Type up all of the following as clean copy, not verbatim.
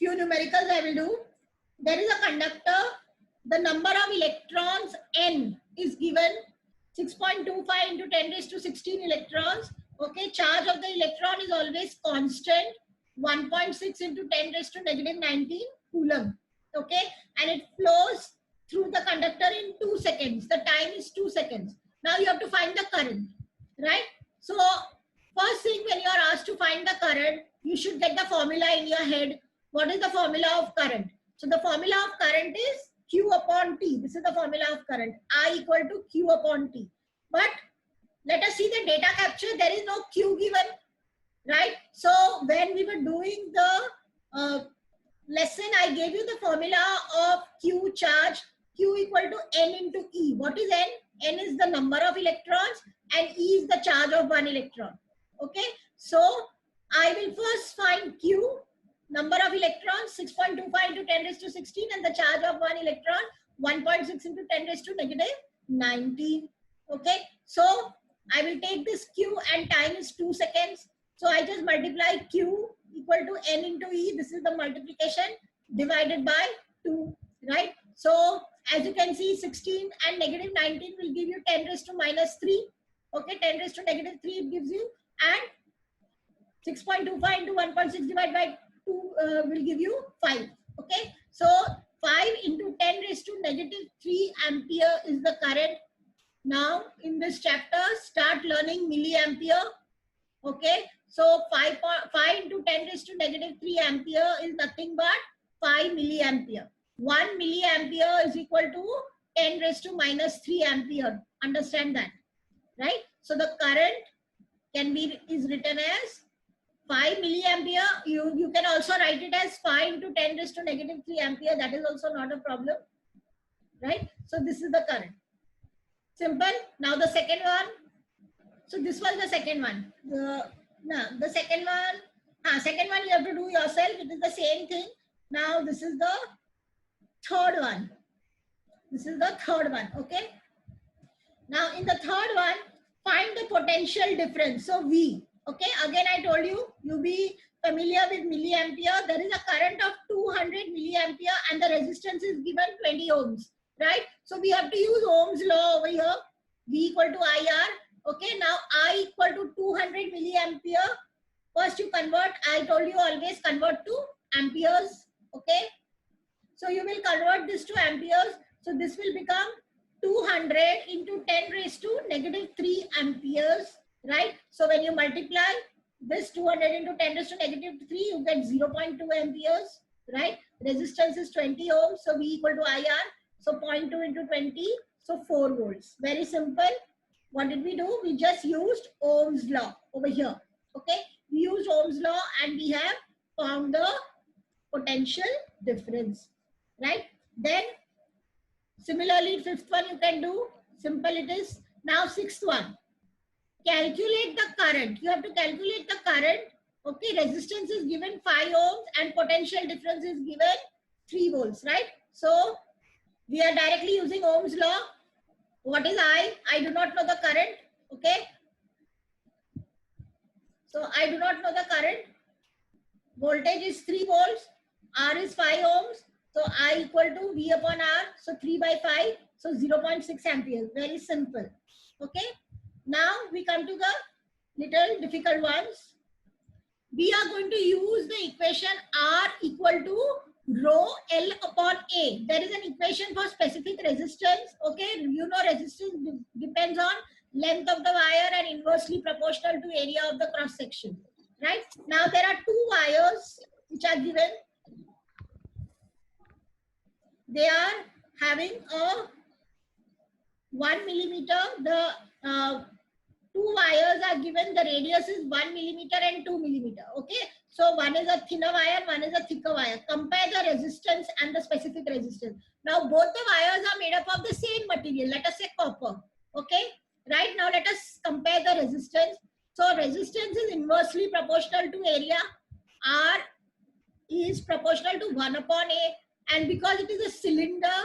few numericals I will do. There is a conductor. The number of electrons n is given 6.25 into 10 raised to 16 electrons. Okay, charge of the electron is always constant, 1.6 into 10 raised to negative 19 coulomb. Okay, and it flows through the conductor in 2 seconds. The time is 2 seconds. Now you have to find the current, right? So first thing, when you are asked to find the current, you should get the formula in your head. What is the formula of current? So the formula of current is Q upon T. This is the formula of current. I equal to Q upon T. But let us see the data capture. There is no Q given, right? So when we were doing the lesson, I gave you the formula of Q charge. Q equal to N into E. What is N? N is the number of electrons and E is the charge of one electron. Okay. So I will first find Q, number of electrons, 6.25 into 10 raised to 16, and the charge of one electron, 1.6 into 10 raised to negative 19. Okay. So I will take this Q and time is 2 seconds. So I just multiply Q equal to N into E. This is the multiplication divided by 2, right? So as you can see, 16 and negative 19 will give you 10 raised to minus 3. Okay, 10 raised to negative 3 it gives you, and 6.25 into 1.6 divided by 2 will give you 5. Okay, so 5 into 10 raised to negative 3 ampere is the current. Now in this chapter, start learning milliampere. Okay, so 5 into 10 raised to negative 3 ampere is nothing but 5 milliampere. 1 milliampere is equal to 10 raised to minus 3 ampere. Understand that, right? So the current is written as 5 milliampere. You can also write it as 5 into 10 raised to negative 3 ampere. That is also not a problem, right? So this is the current. Simple. Now the second one. So this was the second one. The second one. Second one you have to do yourself. It is the same thing. Now this is the third one. This is the third one. Okay. Now in the third one, find the potential difference. So V. Okay. Again, I told you, you be familiar with milliampere. There is a current of 200 milliampere and the resistance is given 20 ohms. Right? So we have to use Ohm's law over here. V equal to IR. Okay, now I equal to 200 milliampere. First you convert, I told you always convert to amperes. Okay, so you will convert this to amperes. So this will become 200 into 10 raised to negative 3 amperes. Right? So when you multiply this 200 into 10 raised to negative 3, you get 0.2 amperes. Right? Resistance is 20 ohms. So V equal to IR. So 0.2 into 20, so 4 volts. Very simple. What did we do? We just used Ohm's law over here. Okay, we used Ohm's law and we have found the potential difference. Right? Then similarly, fifth one you can do. Simple it is. Now sixth one. Calculate the current. You have to calculate the current. Okay, resistance is given 5 ohms and potential difference is given 3 volts. Right? So we are directly using Ohm's law. What is I? I do not know the current. Okay. So I do not know the current. Voltage is 3 volts. R is 5 ohms. So I equal to V upon R. So 3 by 5. So 0.6 amperes. Very simple. Okay. Now we come to the little difficult ones. We are going to use the equation R equal to rho L upon A. There is an equation for specific resistance. Okay, you know resistance depends on length of the wire and inversely proportional to area of the cross section. Right? Now there are 2 wires which are given. They are having a 1 millimeter. The 2 wires are given. The radius is 1 millimeter and 2 millimeter. Okay. So one is a thinner wire, one is a thicker wire. Compare the resistance and the specific resistance. Now both the wires are made up of the same material. Let us say copper. Okay. Right now let us compare the resistance. So resistance is inversely proportional to area. R is proportional to 1 upon A. And because it is a cylinder,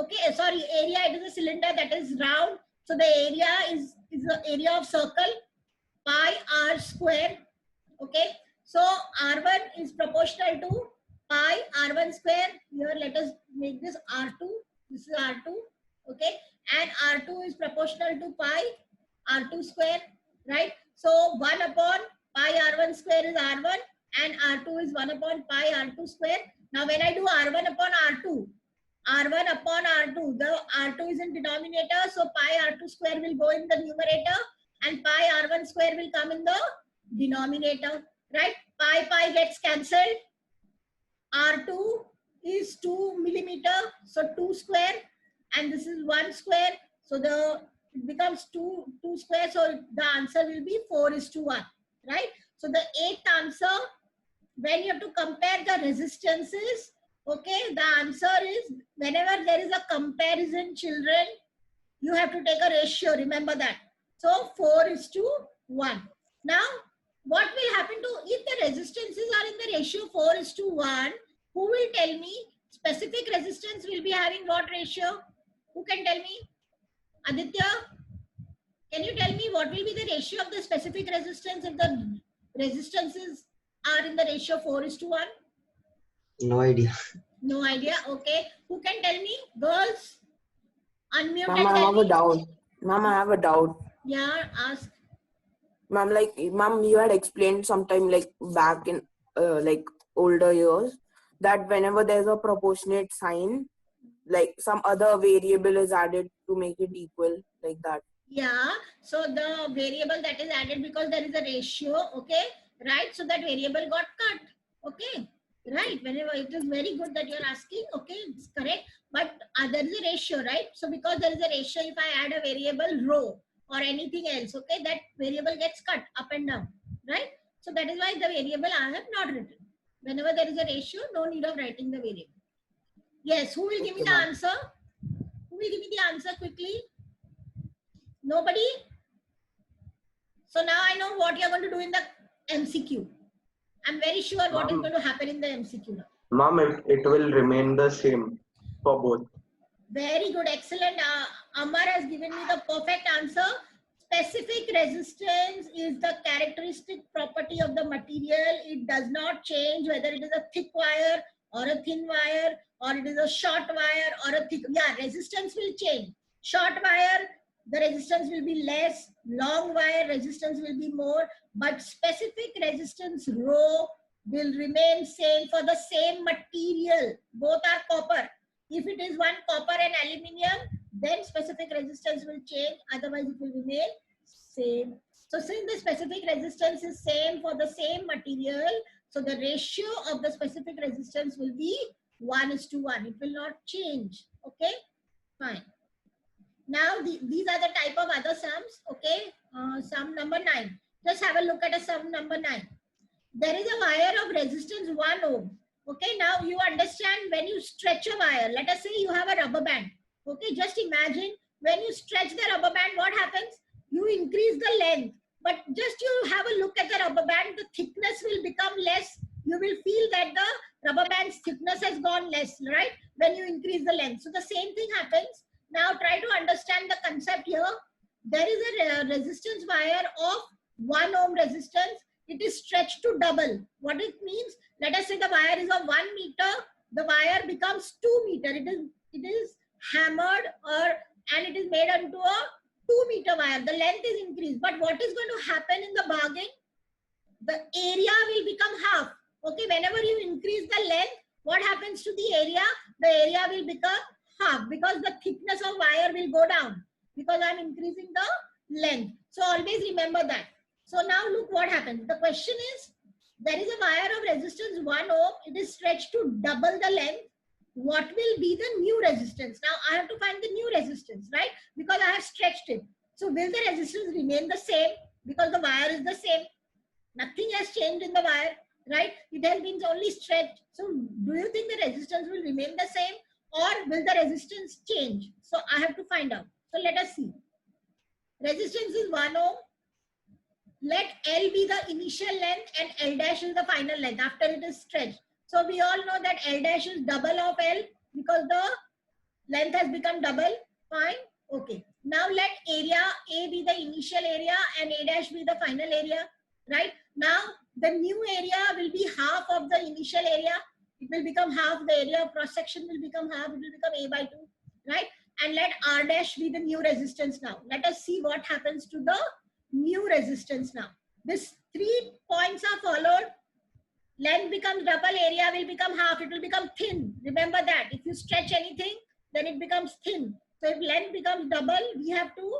okay, sorry, area, it is a cylinder that is round. So the area is the area of circle, pi r square. Okay. So R1 is proportional to pi R1 square. Here let us make this R2. This is R2. Okay. And R2 is proportional to pi R2 square. Right. So 1 upon pi R1 square is R1 and R2 is 1 upon pi R2 square. Now when I do R1 upon R2, R1 upon R2, the R2 is in denominator, so pi R2 square will go in the numerator and pi R1 square will come in the denominator, right? Pi gets cancelled. R2 is 2 millimeter, so 2 square, and this is 1 square, so it becomes 2 square, so the answer will be 4:1, right? So the 8th answer, when you have to compare the resistances, okay, the answer is whenever there is a comparison, children, you have to take a ratio, remember that. So 4:1. Now, what will happen to, if the resistances are in the ratio 4:1, who will tell me specific resistance will be having what ratio? Who can tell me? Aditya, can you tell me what will be the ratio of the specific resistance if the resistances are in the ratio 4:1? No idea. No idea. Okay. Who can tell me? Girls, unmute Ma'am, and I tell have a me. doubt. Ma'am, I have a doubt. Yeah, ask. Ma'am, ma'am, you had explained sometime back in older years that whenever there's a proportionate sign, like some other variable is added to make it equal, like that. Yeah. So the variable that is added because there is a ratio. Okay. Right. So that variable got cut. Okay. Right. Whenever it is very good that you're asking. Okay. It's correct. But there is a ratio, right? So because there is a ratio, if I add a variable row or anything else, okay, that variable gets cut up and down. Right. So that is why the variable I have not written. Whenever there is a ratio, no need of writing the variable. Yes. Who will give me the answer? Who will give me the answer quickly? Nobody? So now I know what you're going to do in the MCQ. I'm very sure what is going to happen in the MCQ now. Ma'am, it will remain the same for both. Very good, excellent. Amar has given me the perfect answer. Specific resistance is the characteristic property of the material. It does not change whether it is a thick wire or a thin wire or it is a short wire or a thick. Yeah, resistance will change. Short wire, the resistance will be less. Long wire, resistance will be more. But specific resistance rho will remain same for the same material. Both are copper. If it is one copper and aluminium, then specific resistance will change. Otherwise, it will remain same. So since the specific resistance is same for the same material, so the ratio of the specific resistance will be 1:1. It will not change. Okay, fine. Now, these are the type of other sums. Okay, sum number 9. Just have a look at a sum number 9. There is a wire of resistance 1 ohm. Okay, now you understand when you stretch a wire, let us say you have a rubber band. Okay, just imagine when you stretch the rubber band, what happens? You increase the length, but just you have a look at the rubber band, the thickness will become less. You will feel that the rubber band's thickness has gone less, right? When you increase the length. So the same thing happens. Now try to understand the concept here. There is a resistance wire of 1 ohm resistance. It is stretched to double. What it means? Let us say the wire is of 1 meter. The wire becomes 2 meter. It is hammered and it is made into a 2 meter wire. The length is increased. But what is going to happen in the bargain? The area will become half. Okay, whenever you increase the length, what happens to the area? The area will become half because the thickness of wire will go down because I'm increasing the length. So always remember that. So now look what happens. The question is, there is a wire of resistance 1 ohm. It is stretched to double the length. What will be the new resistance? Now I have to find the new resistance, right? Because I have stretched it. So will the resistance remain the same? Because the wire is the same. Nothing has changed in the wire, right? It has been only stretched. So do you think the resistance will remain the same or will the resistance change? So I have to find out. So let us see. Resistance is 1 ohm. Let L be the initial length and L dash is the final length after it is stretched. So we all know that L dash is double of L because the length has become double. Fine. Okay. Now let area A be the initial area and A dash be the final area. Right. Now the new area will be half of the initial area. it will become half, the area of cross section will become half, it will become A by 2, right? And let R dash be the new resistance now. Let us see what happens to the new resistance now. These 3 points are followed. Length becomes double, area will become half, it will become thin. Remember that. If you stretch anything, then it becomes thin. So if length becomes double, we have to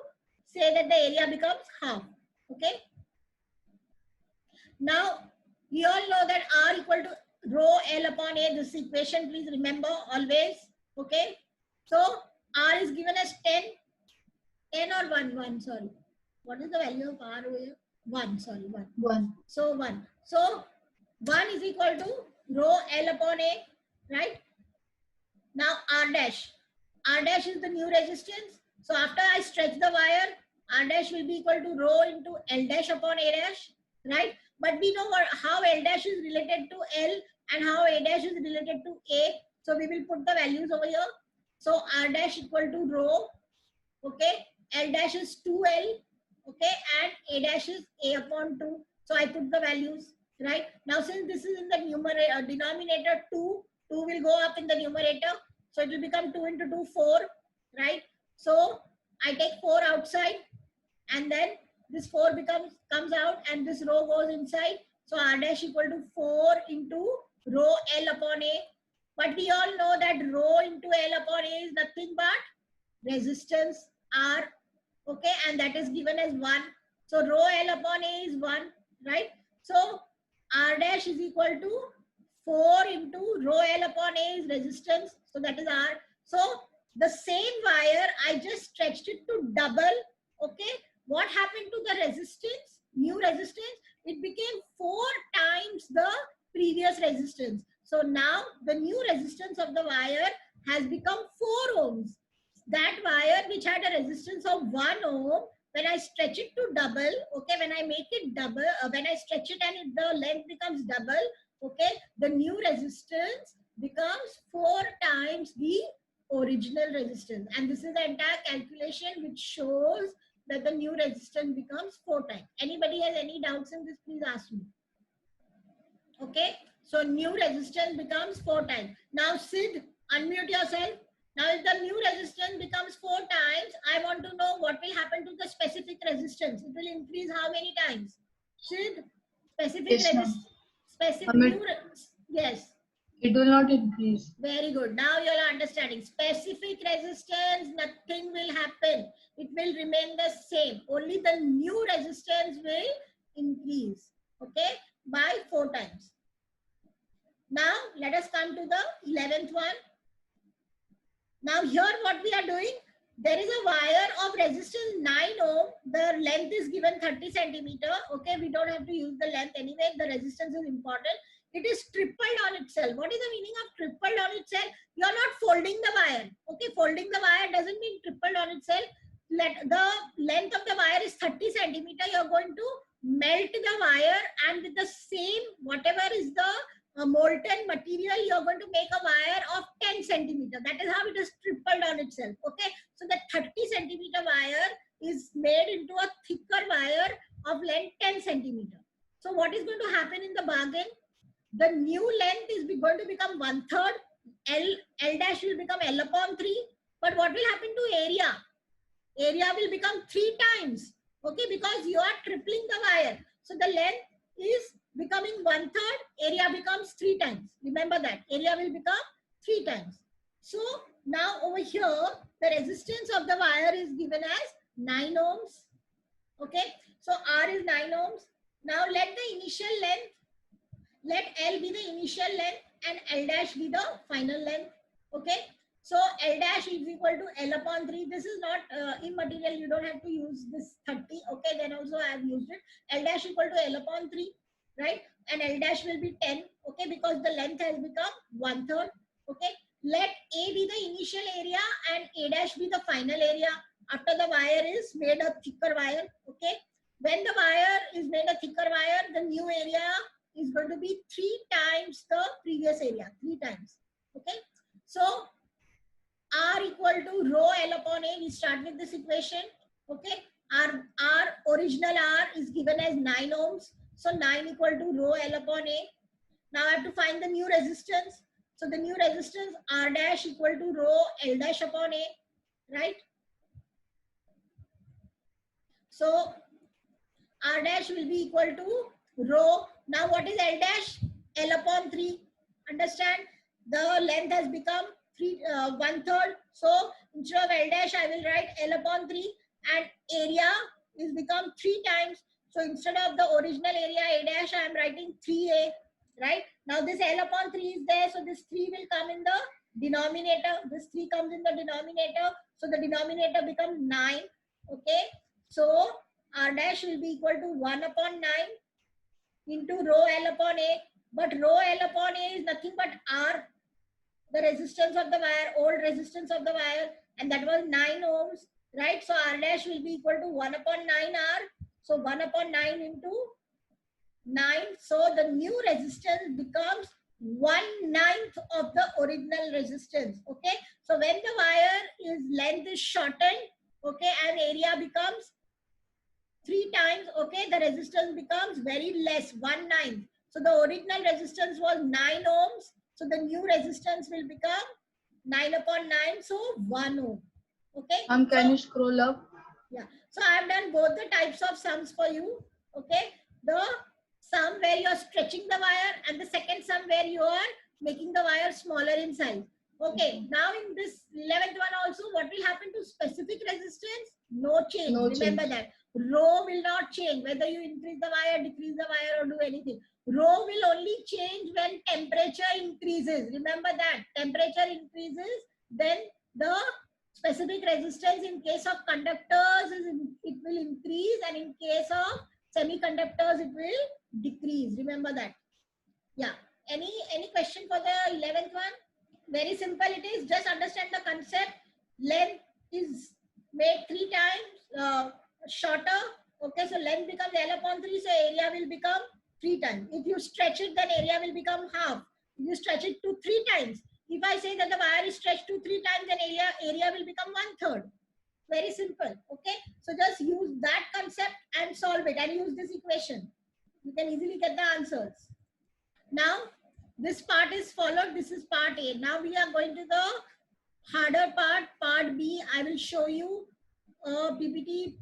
say that the area becomes half. Okay. Now, we all know that R equal to rho L upon A. This equation, please remember always. Okay. So R is given as 10 or 1, sorry. What is the value of R over here? 1, sorry, 1. 1. So 1. So 1 is equal to rho L upon A, right? Now R dash. R dash is the new resistance. So after I stretch the wire, R dash will be equal to rho into L dash upon A dash, right? But we know how L dash is related to L and how A dash is related to A. So we will put the values over here. So R dash equal to rho, okay? L dash is 2L, okay? And A dash is A upon 2. So I put the values, right? Now since this is in the numerator, denominator 2 will go up in the numerator. So it will become 2 into 2, 4, right? So I take 4 outside and then this 4 comes out and this rho goes inside. So R dash equal to 4 into rho L upon A. But we all know that rho into L upon A is nothing but resistance R, okay? And that is given as 1. So rho L upon A is 1, right? So R dash is equal to 4 into rho L upon A is resistance. So that is R. So the same wire, I just stretched it to double, okay? What happened to the resistance? New resistance? It became 4 times the previous resistance. So now the new resistance of the wire has become 4 ohms. That wire which had a resistance of 1 ohm, when I stretch it to double, okay, when I make it double, when I stretch it and the length becomes double, okay, the new resistance becomes 4 times the original resistance. And this is the entire calculation which shows that the new resistance becomes 4 times. Anybody has any doubts in this, please ask me. Okay, so new resistance becomes 4 times. Now Sid, unmute yourself. Now if the new resistance becomes 4 times, I want to know what will happen to the specific resistance. It will increase how many times? Sid, specific Yes, ma'am. resistance. Specific Ma'am, new, yes. It will not increase. Very good. Now you are understanding. Specific resistance, nothing will happen. It will remain the same. Only the new resistance will increase, okay, by 4 times. Now let us come to the 11th one. Now here what we are doing, there is a wire of resistance 9 ohm. The length is given 30 centimeter. Okay, we don't have to use the length anyway. The resistance is important. It is tripled on itself. What is the meaning of tripled on itself? You are not folding the wire. Okay, folding the wire doesn't mean tripled on itself. The length of the wire is 30 centimeter. You are going to melt the wire and with the same, whatever is the molten material, you are going to make a wire of 10 centimeter. That is how it is tripled on itself. Okay, so the 30 centimeter wire is made into a thicker wire of length 10 centimeter. So what is going to happen in the bargain? The new length is going to become 1/3. L dash will become L upon 3. But what will happen to area? Area will become 3 times. Okay, because you are tripling the wire. So the length is becoming 1/3. Area becomes 3 times. Remember that. Area will become 3 times. So now over here, the resistance of the wire is given as 9 ohms. Okay, so R is 9 ohms. Now let the initial length, let L be the initial length and L dash be the final length. Okay, so L dash is equal to L upon 3. This is not immaterial. You don't have to use this 30. Okay, then also I have used it. L dash equal to L upon 3, right? And L dash will be 10. Okay, because the length has become 1/3. Okay, let A be the initial area and A dash be the final area after the wire is made a thicker wire. Okay, when the wire is made a thicker wire, the new area is going to be 3 times the previous area, 3 times. Okay, so R equal to rho L upon A. We start with this equation. Okay, our original R is given as 9 ohms. So 9 equal to rho L upon A. Now I have to find the new resistance. So the new resistance R dash equal to rho L dash upon A, right? So R dash will be equal to rho. Now what is L dash? L upon 3. Understand? The length has become 1/3. So instead of L dash, I will write L upon 3, and area is become 3 times. So instead of the original area A dash, I am writing 3A. Right? Now this L upon 3 is there. So this 3 will come in the denominator. This 3 comes in the denominator. So the denominator becomes 9. Okay. So R dash will be equal to 1 upon 9 into rho L upon A. But rho L upon A is nothing but R, the resistance of the wire, old resistance of the wire, and that was 9 ohms, right? So R dash will be equal to 1 upon 9R. So 1 upon 9 into 9. So the new resistance becomes 1/9 of the original resistance. Okay. So when the wire is length is shortened, okay, and area becomes 3 times, okay, the resistance becomes very less, 1/9. So the original resistance was 9 ohms. So the new resistance will become 9 upon 9. So 1 ohm. Okay. Ma'am, can So, you scroll up? yeah. So I've done both the types of sums for you. Okay. The sum where you're stretching the wire, and the second sum where you are making the wire smaller in size. Okay. Now in this 11th one also, what will happen to specific resistance? No change. No Remember change. that. Rho will not change whether you increase the wire, decrease the wire, or do anything. Rho will only change when temperature increases. Remember that. Temperature increases, then the specific resistance in case of conductors it will increase, and in case of semiconductors it will decrease. Remember that. Yeah. Any question for the 11th one? Very simple it is. Just understand the concept. Length is made 3 times shorter. Okay, so length becomes L upon 3, so area will become 3 times. If you stretch it, then area will become half. If you stretch it to 3 times, if I say that the wire is stretched to 3 times, then area will become 1/3. Very simple. Okay, so just use that concept and solve it, and use this equation. You can easily get the answers. Now, this part is followed. This is part A. Now we are going to the harder part, part B. I will show you a PPT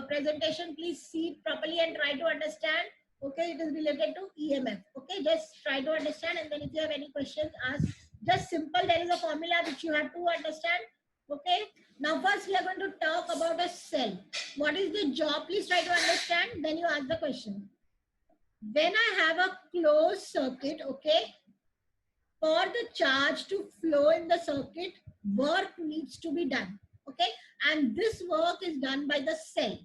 presentation. Please see it properly and try to understand. Okay, it is related to EMF. Okay, just try to understand, and then if you have any questions, ask. Just simple. There is a formula which you have to understand. Okay, now first we are going to talk about a cell. What is the job? Please try to understand. Then you ask the question. When I have a closed circuit, okay, for the charge to flow in the circuit, work needs to be done. Okay, and this work is done by the cell.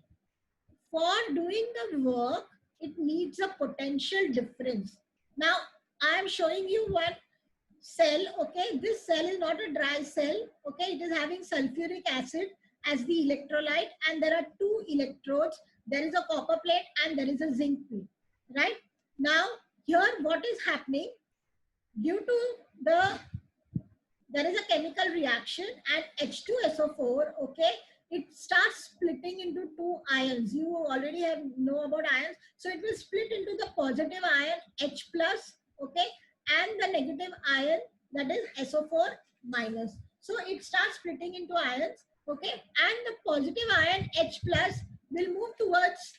For doing the work, it needs a potential difference. Now, I am showing you one cell. Okay, this cell is not a dry cell. Okay, it is having sulfuric acid as the electrolyte, and there are 2 electrodes. There is a copper plate and there is a zinc plate. Right now, here what is happening? Due to there is a chemical reaction, and H2SO4, okay, it starts splitting into 2 ions. You already know about ions. So it will split into the positive ion H plus, okay, and the negative ion, that is SO4 minus. So it starts splitting into ions, okay, and the positive ion H plus will move towards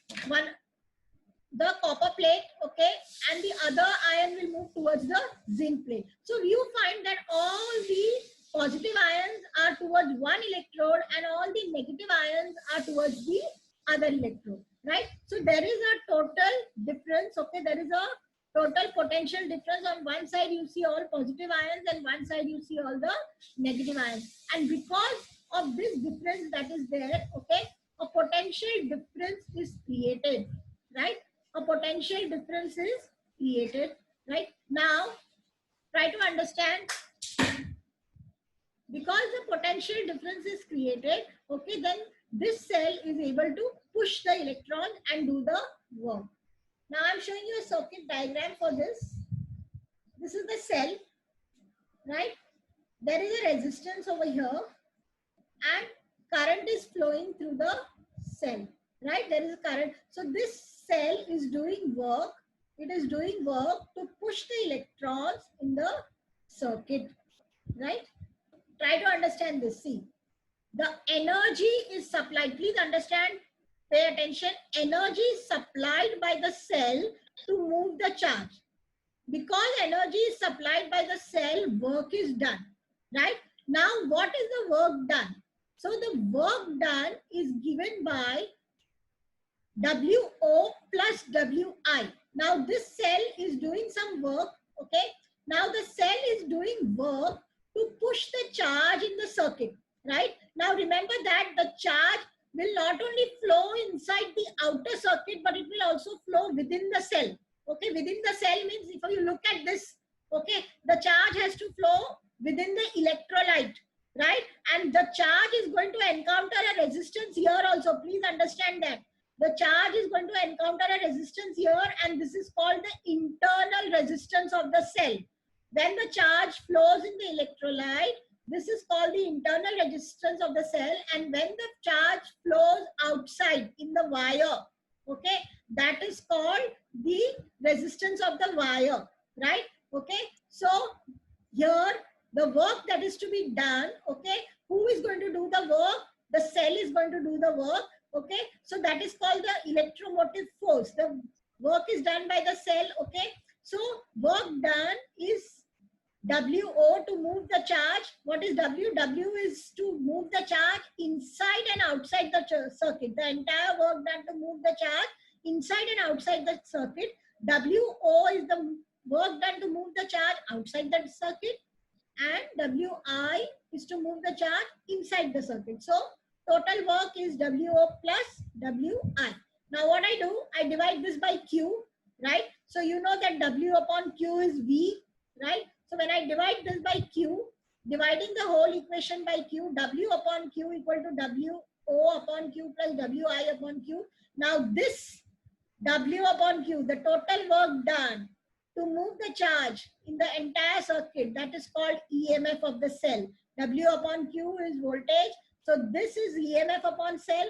the copper plate, okay, and the other ion will move towards the zinc plate. So you find that all the positive ions are towards one electrode and all the negative ions are towards the other electrode, right? So there is a total difference, okay, there is a total potential difference. On one side you see all positive ions, and one side you see all the negative ions, and because of this difference that is there, okay, a potential difference is created, right? A potential difference is created. Right now, try to understand. Because the potential difference is created, okay, then this cell is able to push the electron and do the work. Now I'm showing you a circuit diagram for this. This is the cell, right? There is a resistance over here, and current is flowing through the cell, right? There is a current. So this cell is doing work. It is doing work to push the electrons in the circuit, right? Try to understand this. See, the energy is supplied. Please understand, pay attention. Energy is supplied by the cell to move the charge. Because energy is supplied by the cell, work is done, right? Now, what is the work done? So the work done is given by WO plus WI. Now this cell is doing some work, okay? Now the cell is doing work to push the charge in the circuit, right? Now remember that the charge will not only flow inside the outer circuit, but it will also flow within the cell, okay? Within the cell means if you look at this, okay, the charge has to flow within the electrolyte, right? And the charge is going to encounter a resistance here also. Please understand that. The charge is going to encounter a resistance here, and this is called the internal resistance of the cell. When the charge flows in the electrolyte, this is called the internal resistance of the cell, and when the charge flows outside in the wire, okay, that is called the resistance of the wire, right? Okay, so here the work that is to be done, okay, who is going to do the work? The cell is going to do the work. Okay, so that is called the electromotive force. The work is done by the cell. Okay, so work done is WO to move the charge. What is W? W is to move the charge inside and outside the circuit. The entire work done to move the charge inside and outside the circuit. WO is the work done to move the charge outside the circuit, and WI is to move the charge inside the circuit. So total work is WO plus WI. Now what I do, I divide this by Q, right? So you know that W upon Q is V, right? So when I divide this by Q, dividing the whole equation by Q, W upon Q equal to WO upon Q plus WI upon Q. Now this W upon Q, the total work done to move the charge in the entire circuit, that is called EMF of the cell. W upon Q is voltage. So this is EMF upon cell.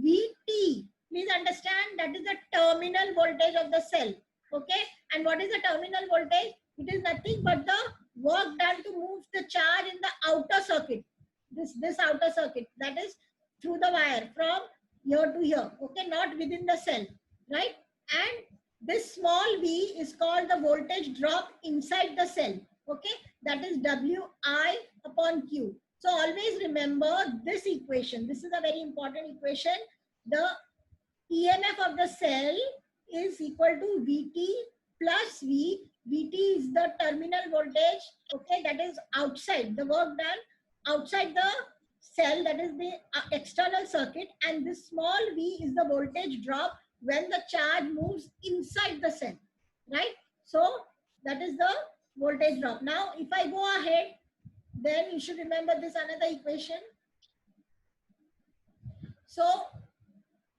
VT, please understand, that is the terminal voltage of the cell. Okay, and what is the terminal voltage? It is nothing but the work done to move the charge in the outer circuit. This outer circuit, that is through the wire from here to here. Okay, not within the cell, right? And this small v is called the voltage drop inside the cell. Okay, that is WI upon Q. So always remember this equation. This is a very important equation. The EMF of the cell is equal to VT plus V. VT is the terminal voltage, okay, that is outside, the work done outside the cell, that is the external circuit, and this small v is the voltage drop when the charge moves inside the cell, right? So that is the voltage drop. Now if I go ahead, then you should remember this another equation. So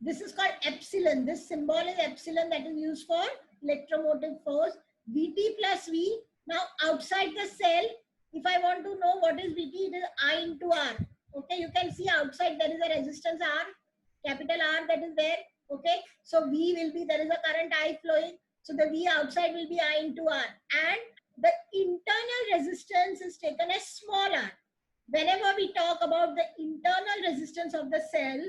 this is called epsilon. This symbol is epsilon, that is used for electromotive force. Vt plus V. Now outside the cell, if I want to know what is Vt, it is I into R. Okay, you can see outside there is a resistance R, capital R, that is there. Okay, so V will be, there is a current I flowing. So the V outside will be I into R. And the internal resistance is taken as small r. Whenever we talk about the internal resistance of the cell,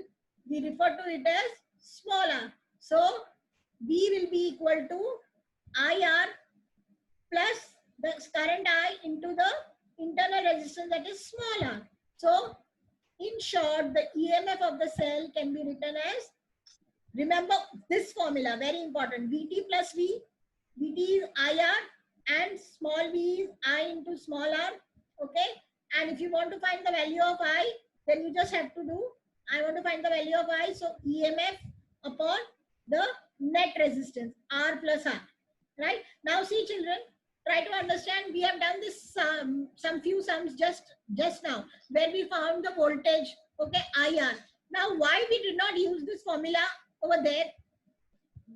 we refer to it as small r. So V will be equal to IR plus the current I into the internal resistance, that is small r. So in short, the EMF of the cell can be written as, remember this formula, very important, Vt plus V. Vt is IR and small v is I into small r. Okay, and if you want to find the value of I, then you just have to do, I want to find the value of I, so EMF upon the net resistance, R plus R, right? Now see children, try to understand, we have done this some few sums just now, where we found the voltage, okay, IR. Now why we did not use this formula over there?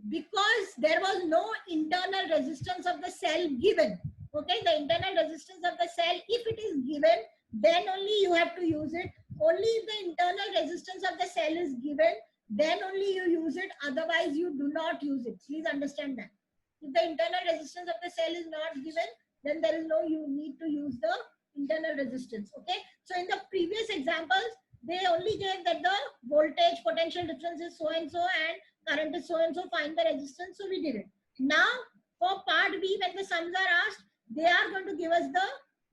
Because there was no internal resistance of the cell given. Okay, the internal resistance of the cell, if it is given, then only you have to use it. Only if the internal resistance of the cell is given, then only you use it. Otherwise, you do not use it. Please understand that. If the internal resistance of the cell is not given, then there is no you need to use the internal resistance. Okay, so in the previous examples they only gave that the voltage potential difference is so and so and current is so and so, find the resistance, so we did it. Now for part B, when the sums are asked, they are going to give us the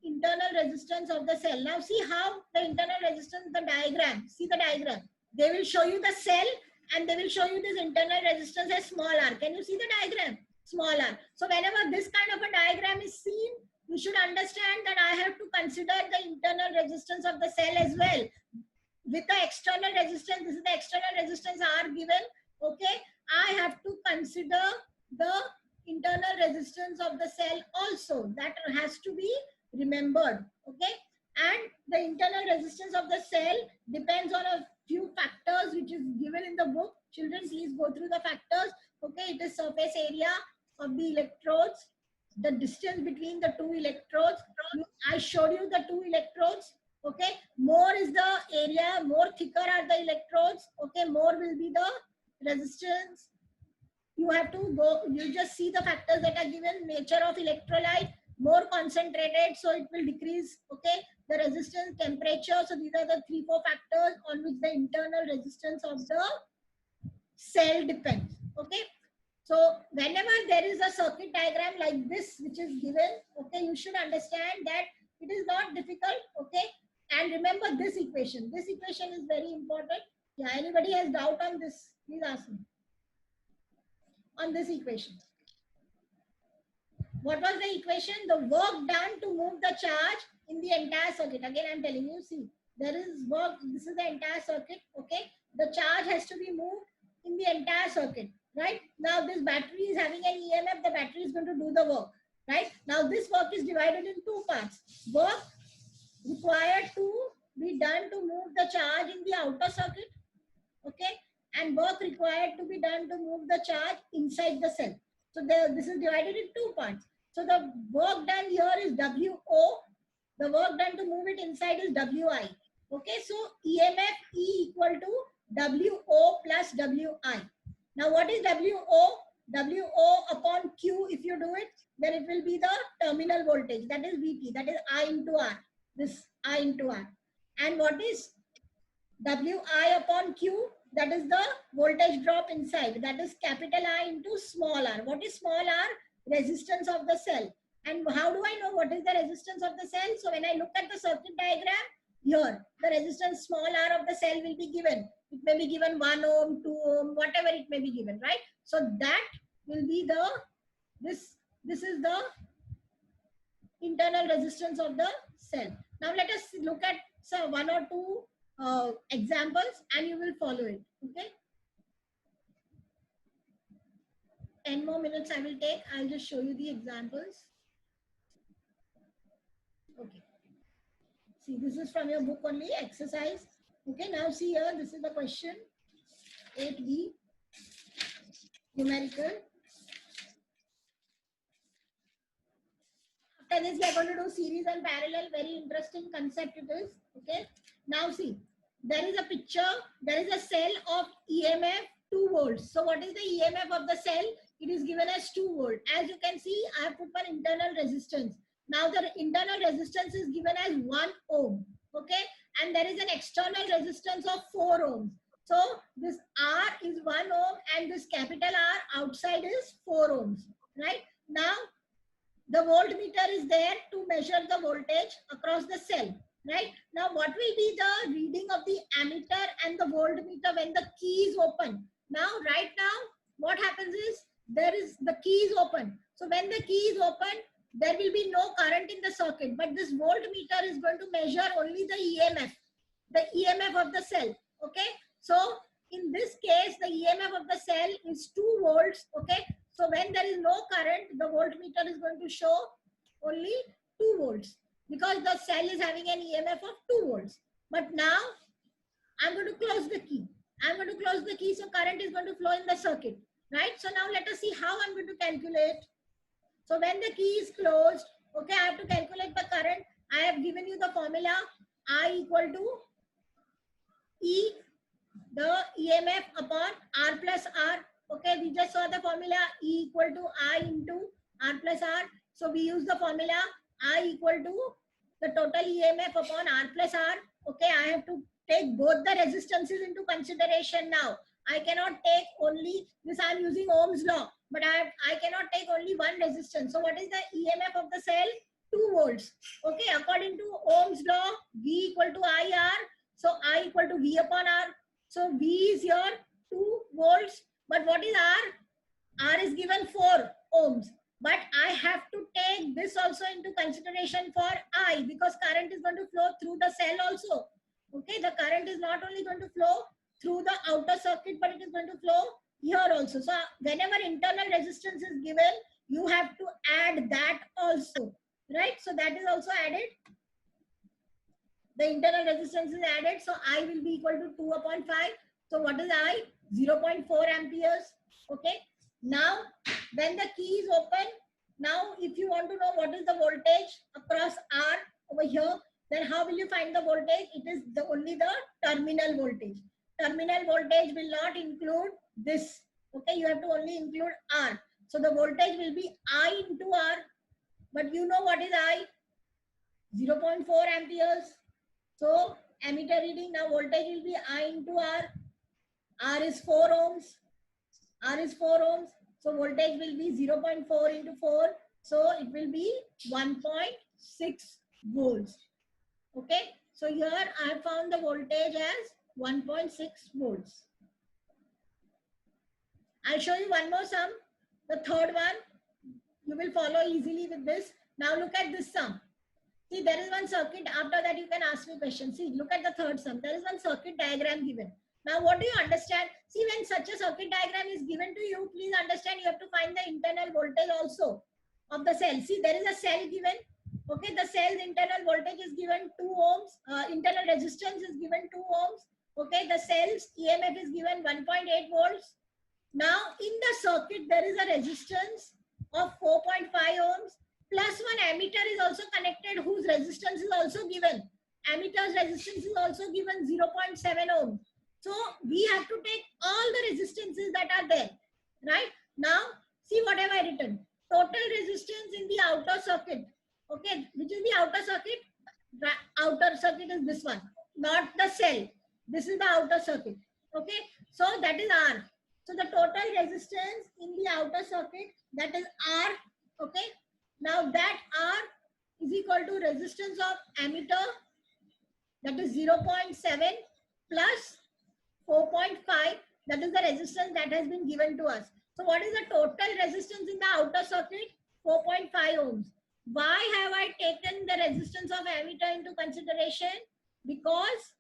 internal resistance of the cell. Now see how the internal resistance, the diagram, see the diagram, they will show you the cell and they will show you this internal resistance as small r. Can you see the diagram? Small r. So whenever this kind of a diagram is seen, you should understand that I have to consider the internal resistance of the cell as well. With the external resistance, this is the external resistance R given, okay, I have to consider the internal resistance of the cell also. That has to be remembered, okay. And the internal resistance of the cell depends on a few factors which is given in the book. Children, please go through the factors, okay. It is surface area of the electrodes, the distance between the two electrodes. I showed you the two electrodes. Okay, more is the area, more thicker are the electrodes. Okay, more will be the resistance. You have to go, you just see the factors that are given. Nature of electrolyte, more concentrated, so it will decrease. Okay, the resistance, temperature. So these are the 3-4 factors on which the internal resistance of the cell depends. Okay, so whenever there is a circuit diagram like this which is given, okay, you should understand that it is not difficult. Okay, and remember this equation. This equation is very important. Yeah, anybody has doubt on this, please ask me. On this equation. What was the equation? The work done to move the charge in the entire circuit. Again, I'm telling you, see, there is work, this is the entire circuit, okay? The charge has to be moved in the entire circuit, right? Now this battery is having an EMF, the battery is going to do the work, right? Now this work is divided in two parts. Work required to be done to move the charge in the outer circuit, okay, and work required to be done to move the charge inside the cell. So this is divided in two parts. So the work done here is WO, the work done to move it inside is WI. Okay, so EMF E equal to WO plus WI. Now what is WO? WO upon Q, if you do it, then it will be the terminal voltage, that is VT, that is I into R. This I into R. And what is Wi upon Q? That is the voltage drop inside. That is capital I into small r. What is small r? Resistance of the cell. And how do I know what is the resistance of the cell? So when I look at the circuit diagram, here the resistance small r of the cell will be given. It may be given 1 ohm, 2 ohm, whatever it may be given, right? So that will be the, this is the internal resistance of the cell. Now let us look at one or two examples and you will follow it. Okay, 10 more minutes I will take. I'll just show you the examples. Okay, see, this is from your book only, exercise. Okay, now see here, this is the question 8B, numerical. After this, we are going to do series and parallel. Very interesting concept it is. Okay. Now see, there is a picture. There is a cell of EMF 2 volts. So what is the EMF of the cell? It is given as 2 volt. As you can see, I have put an internal resistance. Now the internal resistance is given as 1 ohm. Okay. And there is an external resistance of 4 ohms. So this R is 1 ohm and this capital R outside is 4 ohms. Right. Now the voltmeter is there to measure the voltage across the cell. Right. Now what will be the reading of the ammeter and the voltmeter when the key is open? Now right now what happens is there is the key is open. So when the key is open, there will be no current in the circuit, but this voltmeter is going to measure only the EMF of the cell. Okay. So in this case, the EMF of the cell is 2 volts. Okay. So when there is no current, the voltmeter is going to show only 2 volts because the cell is having an EMF of 2 volts. But now I'm going to close the key. I'm going to close the key, so current is going to flow in the circuit. Right. So now let us see how I'm going to calculate. So when the key is closed, okay, I have to calculate the current. I have given you the formula I equal to E, the EMF upon R plus R. Okay, we just saw the formula E equal to I into R plus R. So we use the formula I equal to the total EMF upon R plus R. Okay, I have to take both the resistances into consideration now. I cannot take only this. I'm using Ohm's law, but I cannot take only one resistance. So what is the EMF of the cell? 2 volts. Okay, according to Ohm's law, V equal to IR. So I equal to V upon R. So V is here 2 volts. But what is R? R is given 4 ohms. But I have to take this also into consideration for I, because current is going to flow through the cell also. Okay, the current is not only going to flow through the outer circuit, but it is going to flow here also. So whenever internal resistance is given, you have to add that also, right? So that is also added. The internal resistance is added. So I will be equal to 2 upon 5. So what is I? 0.4 amperes. Okay. Now, when the key is open, now if you want to know what is the voltage across R over here, then how will you find the voltage? It is only the terminal voltage. Terminal voltage will not include this. Okay, you have to only include R. So the voltage will be I into R. But you know what is I? 0.4 amperes. So ammeter reading, now voltage will be I into R. R is 4 ohms. R is 4 ohms. So voltage will be 0.4 into 4. So it will be 1.6 volts. Okay. So here I have found the voltage as 1.6 volts. I'll show you one more sum. The third one, you will follow easily with this. Now look at this sum. See, there is one circuit. After that, you can ask me questions. See, look at the third sum. There is one circuit diagram given. Now, what do you understand? See, when such a circuit diagram is given to you, please understand you have to find the internal voltage also of the cell. See, there is a cell given. Okay, the cell's internal voltage is given 2 ohms. Internal resistance is given 2 ohms. Okay, the cell's EMF is given 1.8 volts. Now, in the circuit, there is a resistance of 4.5 ohms. Plus one ammeter is also connected, whose resistance is also given. Ammeter's resistance is also given 0.7 ohm. So we have to take all the resistances that are there, right? Now, see what have I written. Total resistance in the outer circuit. Okay, which is the outer circuit? The outer circuit is this one, not the cell. This is the outer circuit. Okay, so that is R. So the total resistance in the outer circuit, that is R. Okay. Now that R is equal to resistance of ammeter, that is 0.7 plus 4.5, that is the resistance that has been given to us. So what is the total resistance in the outer circuit? 4.5 ohms. Why have I taken the resistance of ammeter into consideration? Because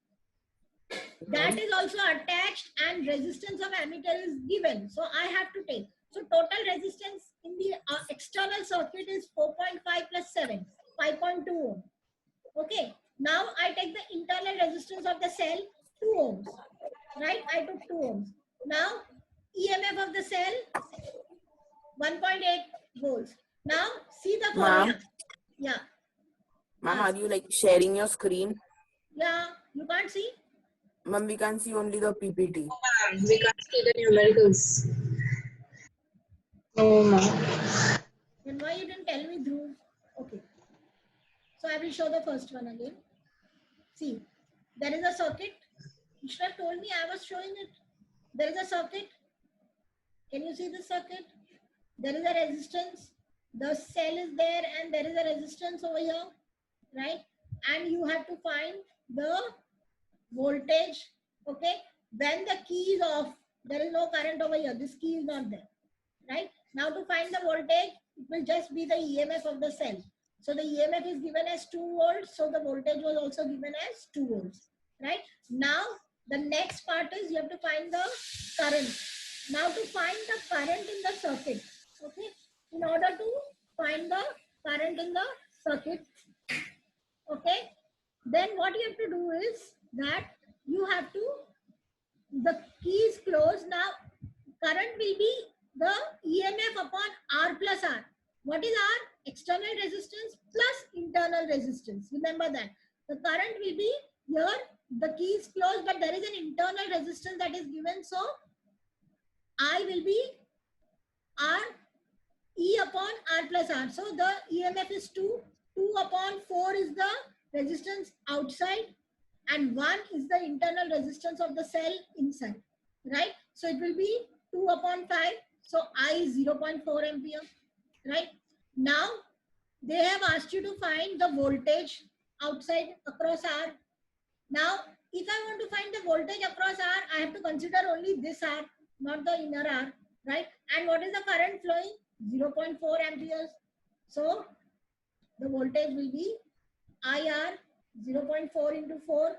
that is also attached and resistance of ammeter is given. So I have to take. So total resistance in the external circuit is 4.5 plus 7, 5.2 ohm. Okay. Now I take the internal resistance of the cell, 2 ohms. Right? I took 2 ohms. Now EMF of the cell, 1.8 volts. Now see the formula. Ma'am? Yeah. Ma'am, are you like sharing your screen? Yeah. You can't see? Ma'am, we can see only the PPT. We can't see the numericals. No, ma'am. Then why you didn't tell me, Dhruv? Okay. So I will show the first one again. See, there is a circuit. You should have told me, I was showing it. There is a circuit. Can you see the circuit? There is a resistance. The cell is there and there is a resistance over here, right? And you have to find the voltage, okay? When the key is off, there is no current over here. This key is not there, right? Now to find the voltage, it will just be the EMF of the cell. So the EMF is given as 2 volts. So the voltage was also given as 2 volts, right? Now the next part is you have to find the current. Now to find the current in the circuit, okay? In order to find the current in the circuit, okay? Then what you have to do is that you have to, the key is closed. Now current will be the EMF upon R plus R. What is R? External resistance plus internal resistance. Remember that. The current will be here. The key is closed, but there is an internal resistance that is given. So I will be R E upon R plus R. So the EMF is 2. 2 upon 4 is the resistance outside, and 1 is the internal resistance of the cell inside, right? So it will be 2 upon 5. So I is 0.4 ampere, right? Now they have asked you to find the voltage outside across R. Now, if I want to find the voltage across R, I have to consider only this R, not the inner R, right? And what is the current flowing? 0.4 amperes. So the voltage will be IR 0.4 into 4.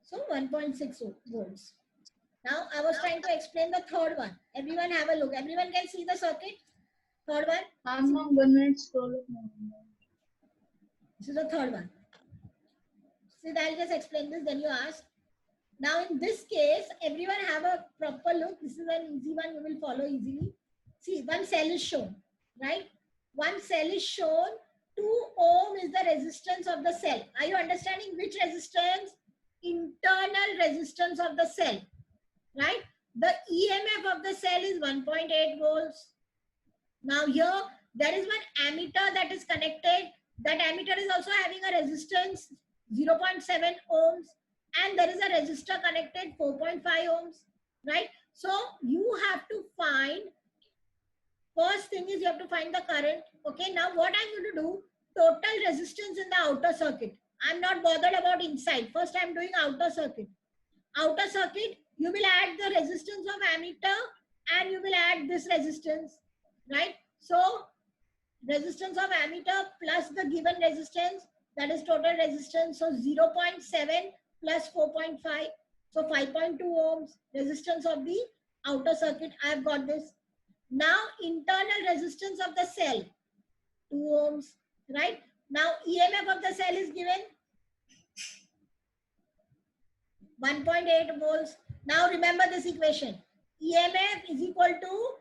So 1.6 volts. Now I was trying to explain the third one. Everyone have a look. Everyone can see the circuit. Third one. I'm on 1 minute scroll. This is the third one. So I'll just explain this, then you ask. Now in this case, everyone have a proper look. This is an easy one, you will follow easily. See, one cell is shown, right? One cell is shown. 2 ohm is the resistance of the cell. Are you understanding which resistance? Internal resistance of the cell, right? The EMF of the cell is 1.8 volts. Now here, there is one ammeter that is connected. That ammeter is also having a resistance 0.7 ohms. And there is a resistor connected 4.5 ohms, right? So you have to find, first thing is you have to find the current. Okay, now what I'm going to do, total resistance in the outer circuit. I'm not bothered about inside. First I'm doing outer circuit. Outer circuit, you will add the resistance of ammeter and you will add this resistance, right? So resistance of ammeter plus the given resistance, that is total resistance. So 0.7 plus 4.5, so 5.2 ohms resistance of the outer circuit. I have got this. Now internal resistance of the cell, 2 ohms, right? Now EMF of the cell is given 1.8 volts. Now remember this equation. EMF is equal to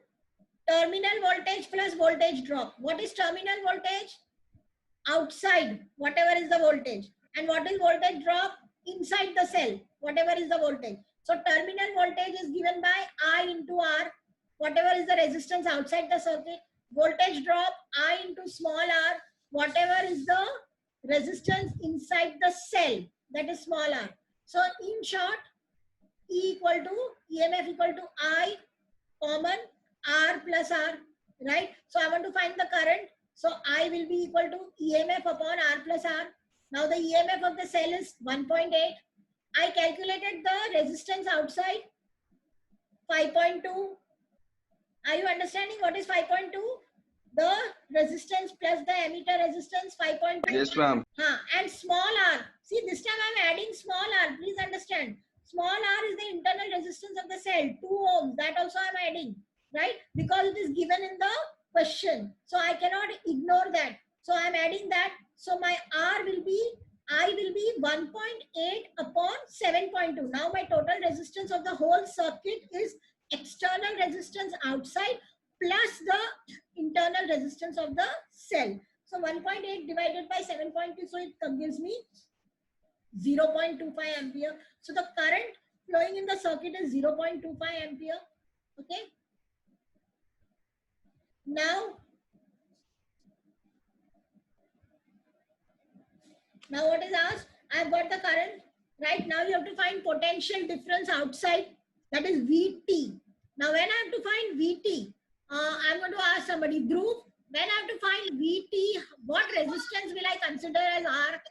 terminal voltage plus voltage drop. What is terminal voltage? Outside, whatever is the voltage. And what is voltage drop? Inside the cell, whatever is the voltage. So terminal voltage is given by I into R, whatever is the resistance outside the circuit. Voltage drop, I into small r, whatever is the resistance inside the cell, that is small r. So in short, E equal to EMF equal to I common R plus R, right? So I want to find the current. So I will be equal to EMF upon R plus R. Now the EMF of the cell is 1.8. I calculated the resistance outside, 5.2. Are you understanding what is 5.2? The resistance plus the ammeter resistance, 5.2. Yes, ma'am. And small r. See, this time I'm adding small r. Please understand. Small r is the internal resistance of the cell, 2 ohms. That also I'm adding, right? Because it is given in the question. So I cannot ignore that. So I'm adding that. So my R will be, I will be 1.8 upon 7.2. Now my total resistance of the whole circuit is external resistance outside plus the internal resistance of the cell. So 1.8 divided by 7.2, so it gives me 0.25 ampere. So the current flowing in the circuit is 0.25 ampere. Okay. Now what is asked? I've got the current. Right now you have to find potential difference outside, that is VT. Now when I have to find VT, I'm going to ask somebody, Dhruv, when I have to find VT, what resistance will I consider as R?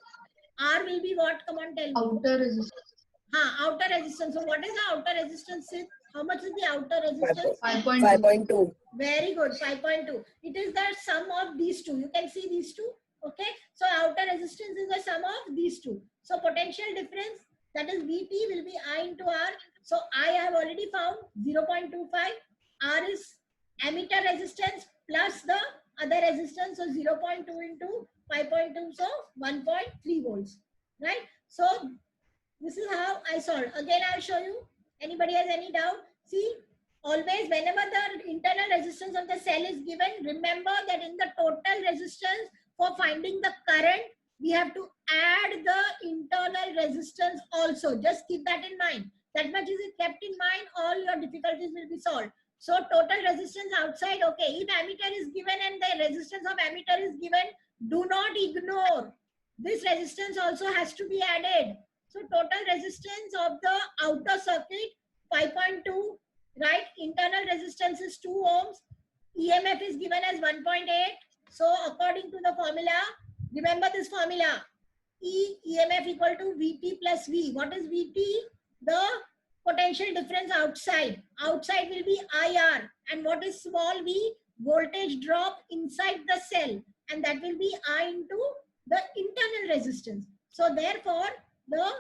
R will be what? Come on, tell me. Outer resistance. Outer resistance. So what is the outer resistance? How much is the outer resistance? 5.2. Very good, 5.2. It is the sum of these two. You can see these two. Okay. So outer resistance is the sum of these two. So potential difference, that is VT, will be I into R. So I have already found 0.25. R is ammeter resistance plus the other resistance. So 0.2 into 5.2. So 1.3 volts. Right. So this is how I solved. Again, I'll show you. Anybody has any doubt? See, always whenever the internal resistance of the cell is given, remember that in the total resistance for finding the current, we have to add the internal resistance also. Just keep that in mind. That much is kept in mind, all your difficulties will be solved. So total resistance outside, okay. If ammeter is given and the resistance of ammeter is given, do not ignore. This resistance also has to be added. So total resistance of the outer circuit, 5.2, right? Internal resistance is 2 ohms. EMF is given as 1.8. So according to the formula, remember this formula, EMF equal to Vp plus V. What is Vp? The potential difference outside. Outside will be IR. And what is small v? Voltage drop inside the cell. And that will be I into the internal resistance. So therefore, the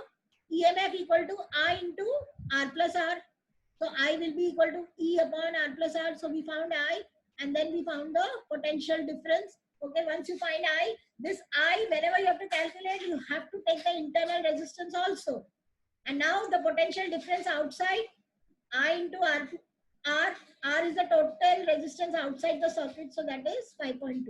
EMF equal to I into R plus R. So I will be equal to E upon R plus R. So we found I, and then we found the potential difference. Okay, once you find I, this I, whenever you have to calculate, you have to take the internal resistance also. And now the potential difference outside, I into R is the total resistance outside the circuit. So that is 5.2.